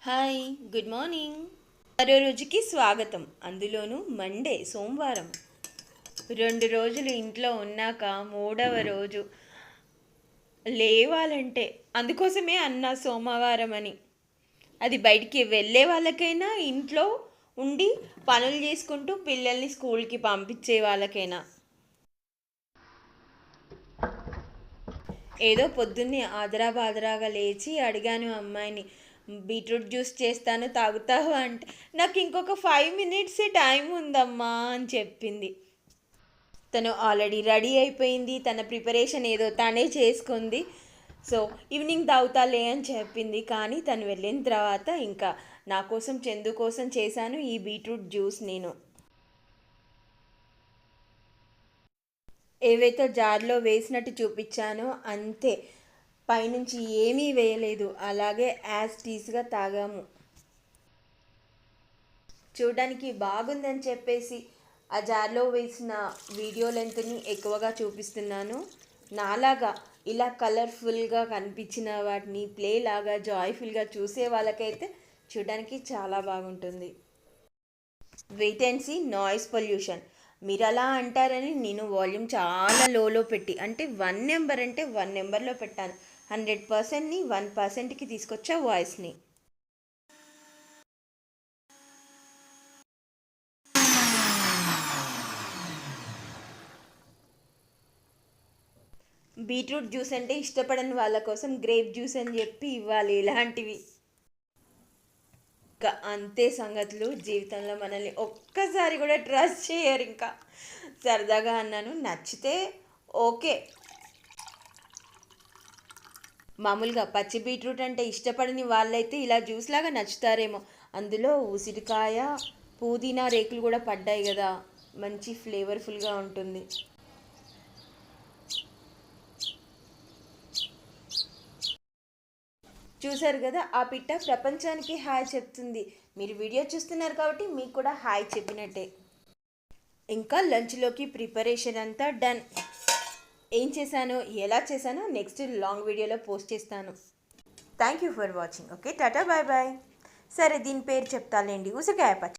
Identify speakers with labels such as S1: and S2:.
S1: Hi, good morning. మరో రోజుకి స్వాగతం. అందులోనూ మండే, సోమవారం. 2 రోజులు ఇంట్లో ఉన్నాక మూడవ రోజు లేవాలంటే అందుకోసమే అన్న సోమవారం అని. అది బయటికి వెళ్ళే వాళ్ళకైనా, ఇంట్లో ఉండి పనులు చేసుకుంటూ పిల్లల్ని స్కూల్కి పంపించే వాళ్ళకైనా. ఏదో పొద్దున్నే ఆదరాబాదరాగా లేచి అడిగాను అమ్మాయిని, బీట్రూట్ జ్యూస్ చేస్తాను తాగుతావు అంటే, నాకు ఇంకొక 5 మినిట్సే టైం ఉందమ్మా అని చెప్పింది. తను ఆల్రెడీ రెడీ అయిపోయింది, తన ప్రిపరేషన్ ఏదో తనే చేసుకుంది. సో ఈవినింగ్ తాగుతాలే అని చెప్పింది. కానీ తను వెళ్ళిన తర్వాత ఇంకా నా కోసం, చందు కోసం చేశాను ఈ బీట్రూట్ జ్యూస్ నేను. ఏవైతే జార్లో వేసినట్టు చూపించానో అంతే, పైనుంచి ఏమీ వేయలేదు, అలాగే యాజ్ టీస్గా తాగాము. చూడడానికి బాగుందని చెప్పేసి ఆ జార్లో వేసిన వీడియో లెంత్ని ఎక్కువగా చూపిస్తున్నాను. నాలాగా ఇలా కలర్ఫుల్గా కనిపించిన వాటిని ప్లే లాగా జాయ్ఫుల్గా చూసే వాళ్ళకైతే చూడడానికి చాలా బాగుంటుంది. Wait and see noise pollution. మీరు అలా అంటారని నేను వాల్యూమ్ చాలా లోలో పెట్టి, అంటే 1 నెంబర్ అంటే 1 నెంబర్లో పెట్టాను. 100%ని 1%కి తీసుకొచ్చా వాయిస్ని. బీట్రూట్ జ్యూస్ అంటే ఇష్టపడని వాళ్ళ కోసం గ్రేప్ జ్యూస్ అని చెప్పి ఇవ్వాలి ఇలాంటివి. ఇంకా అంతే సంగతులు. జీవితంలో మనల్ని ఒక్కసారి కూడా ట్రస్ట్ చేయరు. ఇంకా సరదాగా అన్నాను, నచ్చితే ఓకే. మామూలుగా పచ్చి బీట్రూట్ అంటే ఇష్టపడని వాళ్ళైతే ఇలా జ్యూస్ లాగా నచ్చుతారేమో. అందులో ఉసిరికాయ, పుదీనా రేకులు కూడా పడ్డాయి కదా, మంచి ఫ్లేవర్ఫుల్గా ఉంటుంది. చూసారు కదా, ఆ పిట్ట ప్రపంచానికి హాయ్ చెప్తుంది. మీరు వీడియో చూస్తున్నారు కాబట్టి మీకు కూడా హాయ్ చెప్పినట్టే. ఇంకా లంచ్లోకి ప్రిపరేషన్ అంతా డన్. ఏం చేశానో, ఎలా చేశానో నెక్స్ట్ లాంగ్ వీడియోలో పోస్ట్ చేస్తాను. Thank you for watching. Okay, tata, bye bye. సరే, దీని పేరు చెప్తాలేండి, ఉసిరికాయ పచ్చడి.